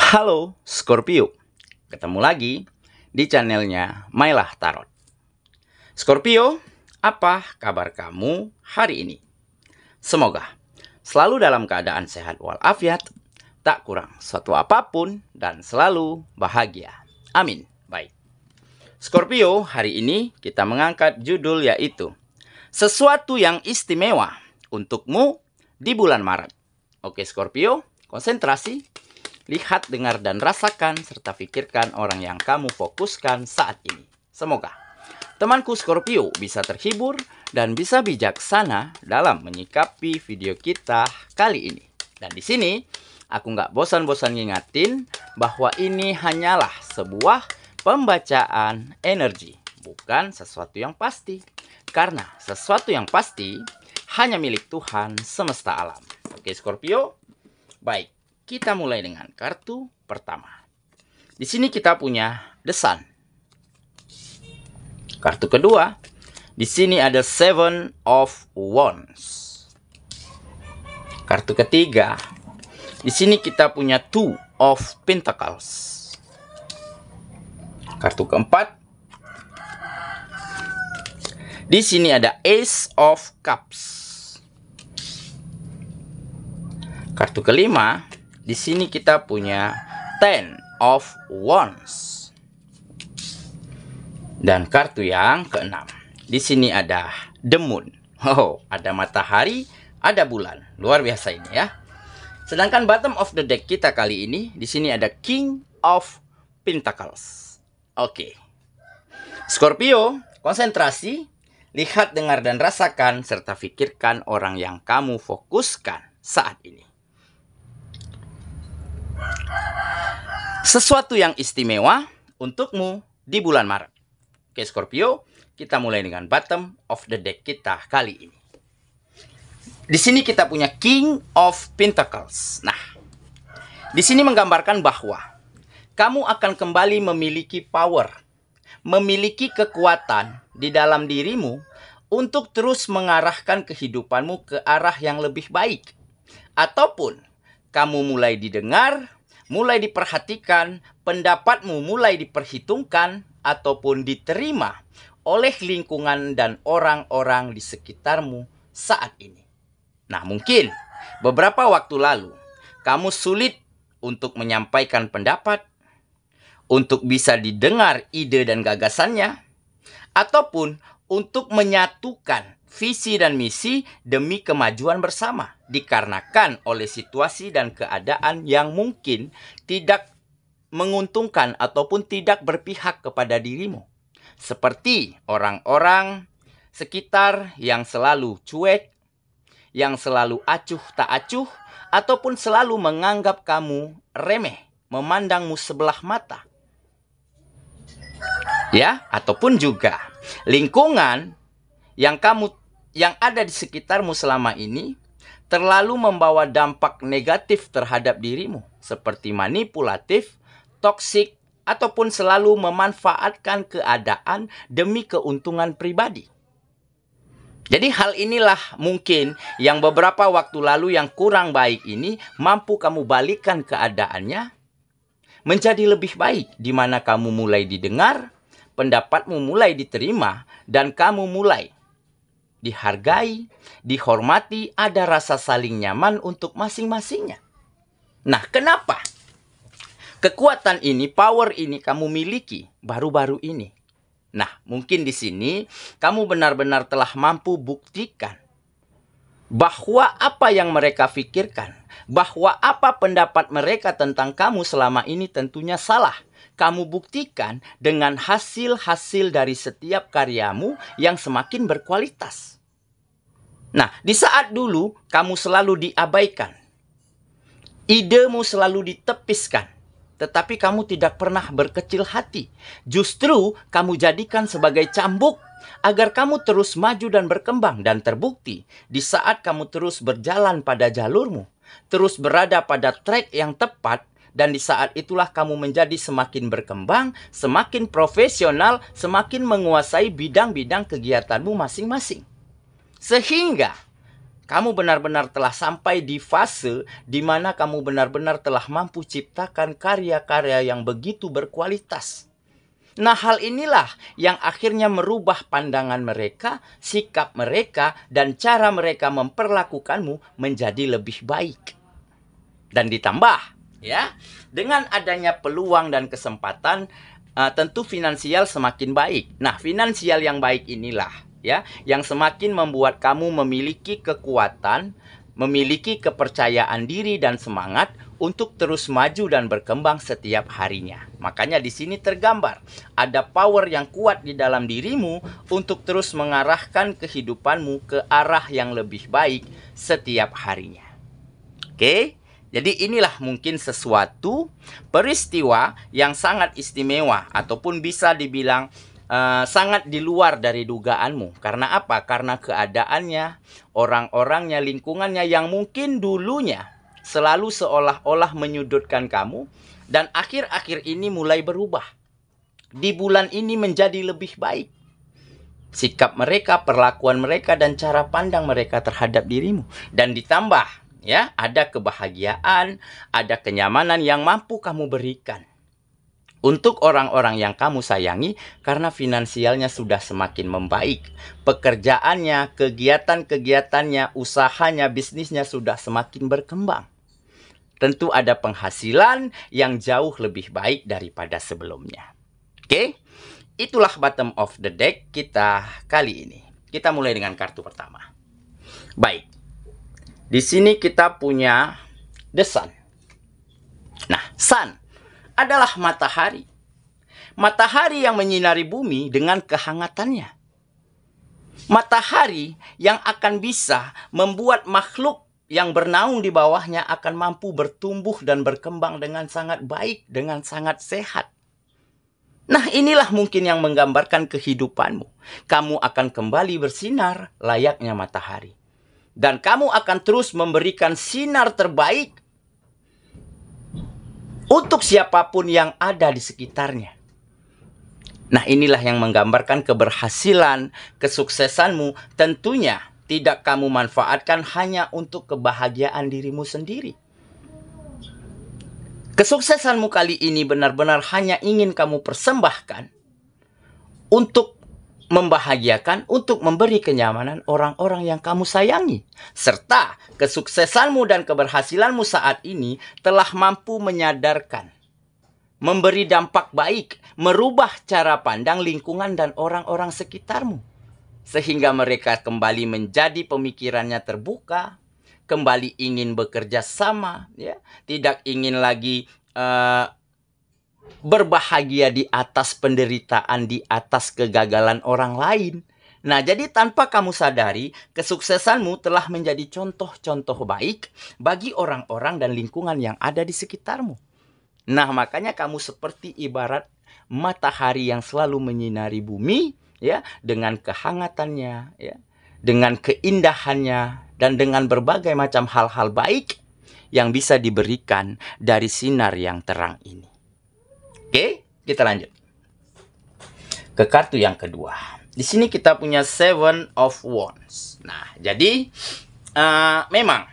Halo Scorpio, ketemu lagi di channelnya Mailah Tarot. Scorpio, apa kabar kamu hari ini? Semoga selalu dalam keadaan sehat walafiat, tak kurang suatu apapun, dan selalu bahagia. Amin. Baik. Scorpio, hari ini kita mengangkat judul yaitu sesuatu yang istimewa untukmu di bulan Maret. Oke Scorpio, konsentrasi. Lihat, dengar, dan rasakan, serta pikirkan orang yang kamu fokuskan saat ini. Semoga temanku Scorpio bisa terhibur dan bisa bijaksana dalam menyikapi video kita kali ini. Dan di sini, aku nggak bosan-bosan ngingatin bahwa ini hanyalah sebuah pembacaan energi, bukan sesuatu yang pasti. Karena sesuatu yang pasti hanya milik Tuhan semesta alam. Oke Scorpio, baik. Kita mulai dengan kartu pertama. Di sini kita punya The Sun. Kartu kedua, di sini ada Seven of Wands. Kartu ketiga, di sini kita punya Two of Pentacles. Kartu keempat, di sini ada Ace of Cups. Kartu kelima, di sini kita punya Ten of Wands. Dan kartu yang keenam, di sini ada The Moon. Oh, ada matahari, ada bulan. Luar biasa ini ya. Sedangkan bottom of the deck kita kali ini, di sini ada King of Pentacles. Oke. Scorpio, konsentrasi, lihat, dengar, dan rasakan, serta pikirkan orang yang kamu fokuskan saat ini. Sesuatu yang istimewa untukmu di bulan Maret. Oke Scorpio, kita mulai dengan bottom of the deck kita kali ini. Di sini kita punya King of Pentacles. Nah, di sini menggambarkan bahwa kamu akan kembali memiliki power, memiliki kekuatan di dalam dirimu untuk terus mengarahkan kehidupanmu ke arah yang lebih baik. Ataupun kamu mulai didengar, mulai diperhatikan, pendapatmu mulai diperhitungkan, ataupun diterima oleh lingkungan dan orang-orang di sekitarmu saat ini. Nah, mungkin beberapa waktu lalu, kamu sulit untuk menyampaikan pendapat, untuk bisa didengar ide dan gagasannya, ataupun untuk menyatukan visi dan misi demi kemajuan bersama, dikarenakan oleh situasi dan keadaan yang mungkin tidak menguntungkan ataupun tidak berpihak kepada dirimu. Seperti orang-orang sekitar yang selalu cuek, yang selalu acuh tak acuh, ataupun selalu menganggap kamu remeh, memandangmu sebelah mata. Ya, ataupun juga lingkungan yang ada di sekitarmu selama ini terlalu membawa dampak negatif terhadap dirimu, seperti manipulatif, toksik, ataupun selalu memanfaatkan keadaan demi keuntungan pribadi. Jadi hal inilah mungkin yang beberapa waktu lalu yang kurang baik ini mampu kamu balikan keadaannya menjadi lebih baik, di mana kamu mulai didengar, pendapatmu mulai diterima, dan kamu mulai dihargai, dihormati, ada rasa saling nyaman untuk masing-masingnya. Nah, kenapa kekuatan ini, power ini kamu miliki baru-baru ini? Nah, mungkin di sini kamu benar-benar telah mampu buktikan bahwa apa yang mereka pikirkan, bahwa apa pendapat mereka tentang kamu selama ini tentunya salah. Kamu buktikan dengan hasil-hasil dari setiap karyamu yang semakin berkualitas. Nah, di saat dulu kamu selalu diabaikan, idemu selalu ditepiskan, tetapi kamu tidak pernah berkecil hati. Justru kamu jadikan sebagai cambuk agar kamu terus maju dan berkembang. Dan terbukti di saat kamu terus berjalan pada jalurmu, terus berada pada track yang tepat, dan di saat itulah kamu menjadi semakin berkembang, semakin profesional, semakin menguasai bidang-bidang kegiatanmu masing-masing. Sehingga Kamu benar-benar telah sampai di fase di mana kamu benar-benar telah mampu ciptakan karya-karya yang begitu berkualitas. Nah, hal inilah yang akhirnya merubah pandangan mereka, sikap mereka, dan cara mereka memperlakukanmu menjadi lebih baik. Dan ditambah, ya, dengan adanya peluang dan kesempatan, tentu finansial semakin baik. Nah, finansial yang baik inilah, ya, yang semakin membuat kamu memiliki kekuatan, memiliki kepercayaan diri dan semangat untuk terus maju dan berkembang setiap harinya. Makanya di sini tergambar ada power yang kuat di dalam dirimu untuk terus mengarahkan kehidupanmu ke arah yang lebih baik setiap harinya. Oke? Jadi inilah mungkin sesuatu peristiwa yang sangat istimewa ataupun bisa dibilang sangat di luar dari dugaanmu. Karena apa? Karena keadaannya, orang-orangnya, lingkungannya yang mungkin dulunya selalu seolah-olah menyudutkan kamu, dan akhir-akhir ini mulai berubah. Di bulan ini menjadi lebih baik. Sikap mereka, perlakuan mereka, dan cara pandang mereka terhadap dirimu. Dan ditambah, ya, ada kebahagiaan, ada kenyamanan yang mampu kamu berikan untuk orang-orang yang kamu sayangi karena finansialnya sudah semakin membaik. Pekerjaannya, kegiatan-kegiatannya, usahanya, bisnisnya sudah semakin berkembang. Tentu ada penghasilan yang jauh lebih baik daripada sebelumnya. Oke? Itulah bottom of the deck kita kali ini. Kita mulai dengan kartu pertama. Baik. Di sini kita punya The Sun. Nah, Sun adalah matahari. Matahari yang menyinari bumi dengan kehangatannya. Matahari yang akan bisa membuat makhluk yang bernaung di bawahnya akan mampu bertumbuh dan berkembang dengan sangat baik, dengan sangat sehat. Nah, inilah mungkin yang menggambarkan kehidupanmu. Kamu akan kembali bersinar layaknya matahari. Dan kamu akan terus memberikan sinar terbaik untuk siapapun yang ada di sekitarnya. Nah, inilah yang menggambarkan keberhasilan, kesuksesanmu. Tentunya tidak kamu manfaatkan hanya untuk kebahagiaan dirimu sendiri. Kesuksesanmu kali ini benar-benar hanya ingin kamu persembahkan untuk membahagiakan, untuk memberi kenyamanan orang-orang yang kamu sayangi. Serta kesuksesanmu dan keberhasilanmu saat ini telah mampu menyadarkan, memberi dampak baik, merubah cara pandang lingkungan dan orang-orang sekitarmu. Sehingga mereka kembali menjadi pemikirannya terbuka, kembali ingin bekerja sama, ya, tidak ingin lagi berbahagia di atas penderitaan, di atas kegagalan orang lain. Nah, jadi tanpa kamu sadari, kesuksesanmu telah menjadi contoh-contoh baik bagi orang-orang dan lingkungan yang ada di sekitarmu. Nah, makanya kamu seperti ibarat matahari yang selalu menyinari bumi, ya, dengan kehangatannya, ya, dengan keindahannya, dan dengan berbagai macam hal-hal baik yang bisa diberikan dari sinar yang terang ini. Oke, kita lanjut ke kartu yang kedua. Di sini kita punya Seven of Wands. Nah, jadi memang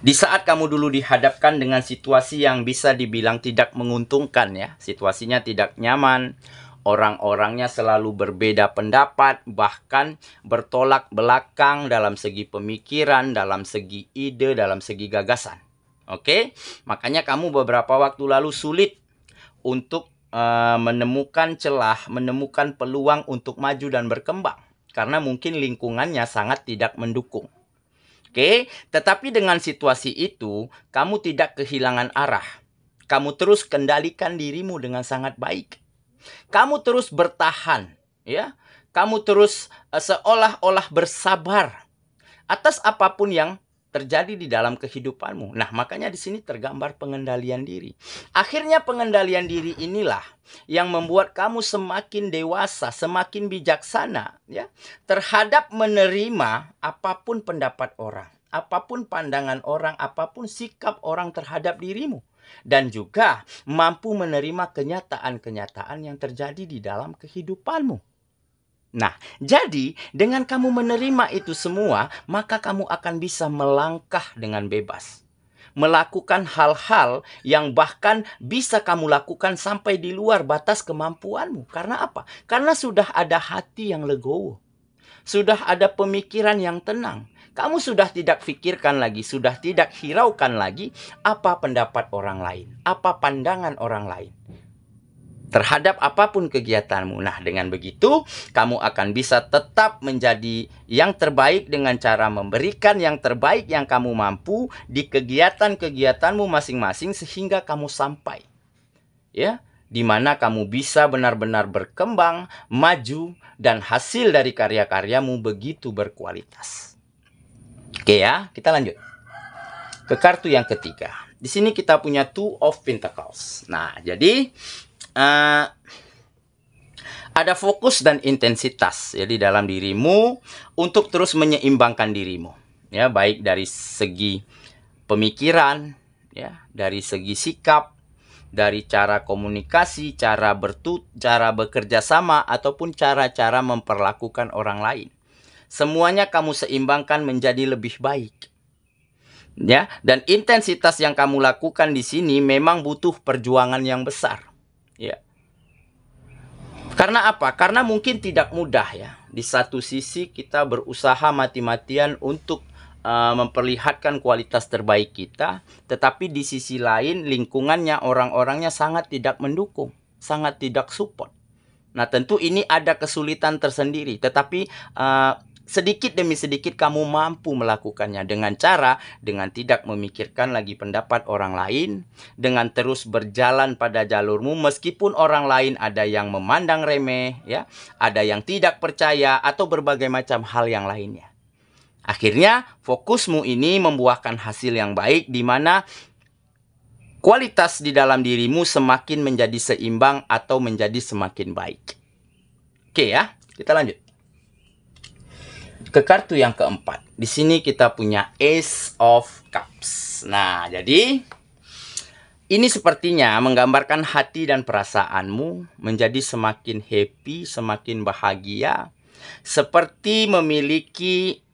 di saat kamu dulu dihadapkan dengan situasi yang bisa dibilang tidak menguntungkan, ya, situasinya tidak nyaman, orang-orangnya selalu berbeda pendapat, bahkan bertolak belakang dalam segi pemikiran, dalam segi ide, dalam segi gagasan. Oke, makanya kamu beberapa waktu lalu sulit untuk menemukan celah, menemukan peluang untuk maju dan berkembang. Karena mungkin lingkungannya sangat tidak mendukung. Oke, tetapi dengan situasi itu, kamu tidak kehilangan arah. Kamu terus kendalikan dirimu dengan sangat baik. Kamu terus bertahan, ya. Kamu terus seolah-olah bersabar atas apapun yang terjadi di dalam kehidupanmu. Nah, makanya di sini tergambar pengendalian diri. Akhirnya pengendalian diri inilah yang membuat kamu semakin dewasa, semakin bijaksana, ya, terhadap menerima apapun pendapat orang, apapun pandangan orang, apapun sikap orang terhadap dirimu. Dan juga mampu menerima kenyataan-kenyataan yang terjadi di dalam kehidupanmu. Nah, jadi dengan kamu menerima itu semua, maka kamu akan bisa melangkah dengan bebas. Melakukan hal-hal yang bahkan bisa kamu lakukan sampai di luar batas kemampuanmu. Karena apa? Karena sudah ada hati yang legowo. Sudah ada pemikiran yang tenang. Kamu sudah tidak pikirkan lagi, sudah tidak hiraukan lagi apa pendapat orang lain, apa pandangan orang lain terhadap apapun kegiatanmu. Nah, dengan begitu, kamu akan bisa tetap menjadi yang terbaik dengan cara memberikan yang terbaik yang kamu mampu di kegiatan-kegiatanmu masing-masing sehingga kamu sampai, ya, di mana kamu bisa benar-benar berkembang, maju, dan hasil dari karya-karyamu begitu berkualitas. Oke ya, kita lanjut ke kartu yang ketiga. Di sini kita punya Two of Pentacles. Nah, jadi ada fokus dan intensitas ya di dalam dirimu untuk terus menyeimbangkan dirimu, ya, baik dari segi pemikiran, ya, dari segi sikap, dari cara komunikasi, cara bekerja sama, ataupun cara-cara memperlakukan orang lain. Semuanya kamu seimbangkan menjadi lebih baik. Ya, dan intensitas yang kamu lakukan di sini memang butuh perjuangan yang besar. Ya. Karena apa? Karena mungkin tidak mudah ya. Di satu sisi kita berusaha mati-matian untuk memperlihatkan kualitas terbaik kita, tetapi di sisi lain lingkungannya, orang-orangnya sangat tidak mendukung, sangat tidak support. Nah, tentu ini ada kesulitan tersendiri, tetapi sedikit demi sedikit kamu mampu melakukannya dengan tidak memikirkan lagi pendapat orang lain, dengan terus berjalan pada jalurmu meskipun orang lain ada yang memandang remeh, ya, ada yang tidak percaya atau berbagai macam hal yang lainnya. Akhirnya fokusmu ini membuahkan hasil yang baik di mana kualitas di dalam dirimu semakin menjadi seimbang atau menjadi semakin baik. Oke ya, kita lanjut ke kartu yang keempat. Di sini kita punya Ace of Cups. Nah, jadi ini sepertinya menggambarkan hati dan perasaanmu menjadi semakin happy, semakin bahagia, seperti memiliki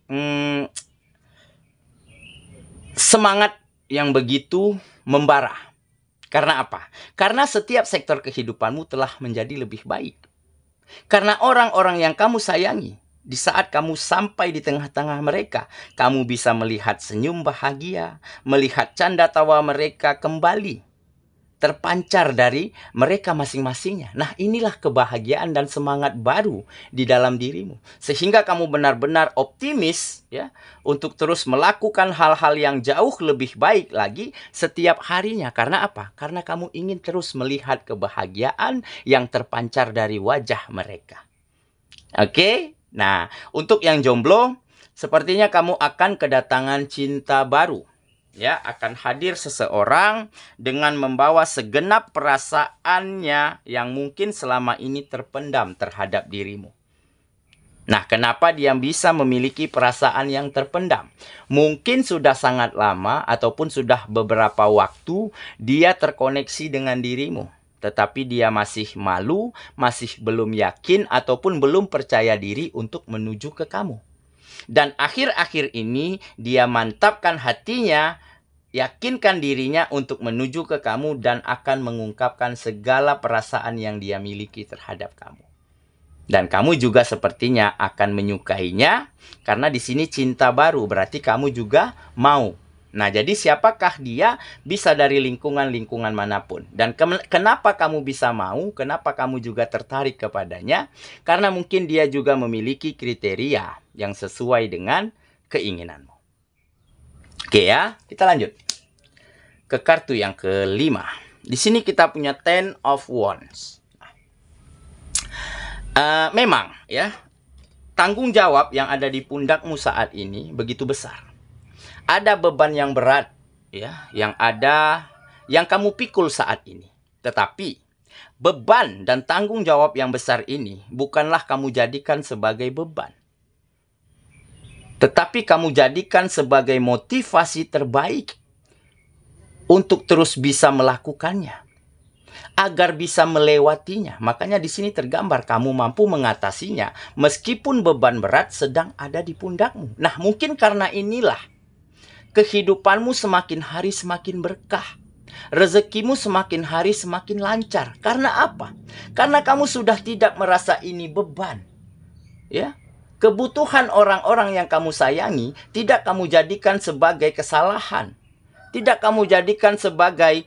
semangat yang begitu membara. Karena apa? Karena setiap sektor kehidupanmu telah menjadi lebih baik. Karena orang-orang yang kamu sayangi, di saat kamu sampai di tengah-tengah mereka, kamu bisa melihat senyum bahagia, melihat canda tawa mereka kembali terpancar dari mereka masing-masingnya. Nah, inilah kebahagiaan dan semangat baru di dalam dirimu. Sehingga kamu benar-benar optimis ya untuk terus melakukan hal-hal yang jauh lebih baik lagi setiap harinya. Karena apa? Karena kamu ingin terus melihat kebahagiaan yang terpancar dari wajah mereka. Oke? Nah, untuk yang jomblo, sepertinya kamu akan kedatangan cinta baru. Ya, akan hadir seseorang dengan membawa segenap perasaannya yang mungkin selama ini terpendam terhadap dirimu. Nah, kenapa dia bisa memiliki perasaan yang terpendam? Mungkin sudah sangat lama ataupun sudah beberapa waktu dia terkoneksi dengan dirimu. Tetapi dia masih malu, masih belum yakin, ataupun belum percaya diri untuk menuju ke kamu. Dan akhir-akhir ini dia mantapkan hatinya, yakinkan dirinya untuk menuju ke kamu dan akan mengungkapkan segala perasaan yang dia miliki terhadap kamu. Dan kamu juga sepertinya akan menyukainya, karena di sini cinta baru, berarti kamu juga mau. Nah, jadi siapakah dia? Bisa dari lingkungan-lingkungan manapun. Dan kenapa kamu bisa mau? Kenapa kamu juga tertarik kepadanya? Karena mungkin dia juga memiliki kriteria yang sesuai dengan keinginanmu. Oke ya, kita lanjut ke kartu yang kelima. Di sini kita punya Ten of Wands. Memang ya, tanggung jawab yang ada di pundakmu saat ini begitu besar. Ada beban yang berat ya, yang kamu pikul saat ini. Tetapi beban dan tanggung jawab yang besar ini bukanlah kamu jadikan sebagai beban, tetapi kamu jadikan sebagai motivasi terbaik untuk terus bisa melakukannya. agar bisa melewatinya. Makanya di sini tergambar kamu mampu mengatasinya meskipun beban berat sedang ada di pundakmu. Nah, mungkin karena inilah kehidupanmu semakin hari semakin berkah. Rezekimu semakin hari semakin lancar. Karena apa? Karena kamu sudah tidak merasa ini beban. Ya. Kebutuhan orang-orang yang kamu sayangi tidak kamu jadikan sebagai kesalahan. Tidak kamu jadikan sebagai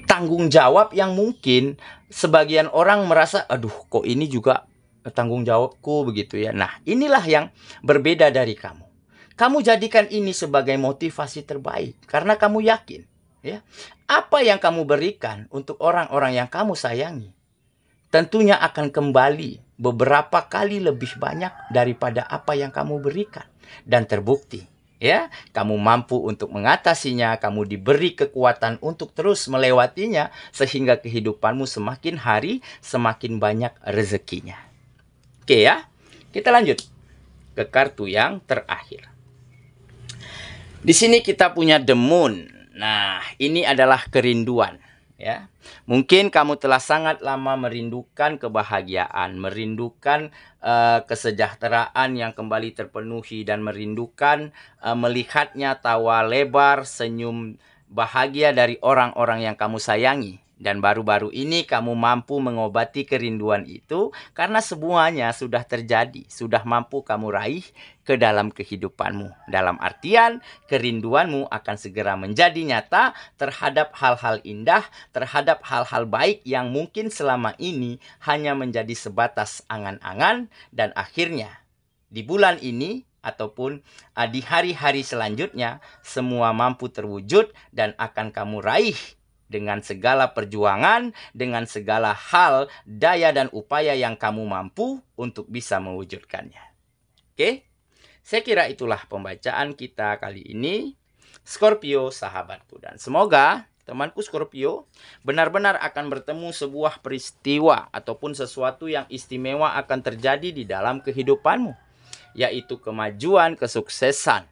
tanggung jawab yang mungkin sebagian orang merasa, aduh kok ini juga tanggung jawabku begitu ya. Nah, inilah yang berbeda dari kamu. Kamu jadikan ini sebagai motivasi terbaik karena kamu yakin, ya, apa yang kamu berikan untuk orang-orang yang kamu sayangi tentunya akan kembali beberapa kali lebih banyak daripada apa yang kamu berikan. Dan terbukti, ya, kamu mampu untuk mengatasinya, kamu diberi kekuatan untuk terus melewatinya, sehingga kehidupanmu semakin hari semakin banyak rezekinya. Oke ya, kita lanjut ke kartu yang terakhir. Di sini kita punya The Moon. Nah, ini adalah kerinduan. Ya, mungkin kamu telah sangat lama merindukan kebahagiaan, merindukan kesejahteraan yang kembali terpenuhi, dan merindukan melihatnya tawa lebar, senyum bahagia dari orang-orang yang kamu sayangi. Dan baru-baru ini kamu mampu mengobati kerinduan itu karena semuanya sudah terjadi, sudah mampu kamu raih ke dalam kehidupanmu. Dalam artian, kerinduanmu akan segera menjadi nyata terhadap hal-hal indah, terhadap hal-hal baik yang mungkin selama ini hanya menjadi sebatas angan-angan, dan akhirnya di bulan ini ataupun di hari-hari selanjutnya semua mampu terwujud dan akan kamu raih dengan segala perjuangan, dengan segala hal, daya dan upaya yang kamu mampu untuk bisa mewujudkannya. Oke? Saya kira itulah pembacaan kita kali ini, Scorpio sahabatku. Dan semoga temanku Scorpio benar-benar akan bertemu sebuah peristiwa ataupun sesuatu yang istimewa akan terjadi di dalam kehidupanmu, yaitu kemajuan, kesuksesan,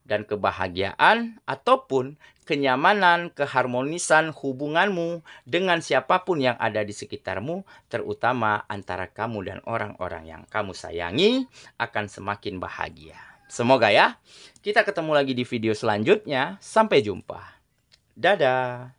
dan kebahagiaan ataupun kenyamanan, keharmonisan hubunganmu dengan siapapun yang ada di sekitarmu, terutama antara kamu dan orang-orang yang kamu sayangi, akan semakin bahagia. Semoga ya. Kita ketemu lagi di video selanjutnya. Sampai jumpa. Dadah.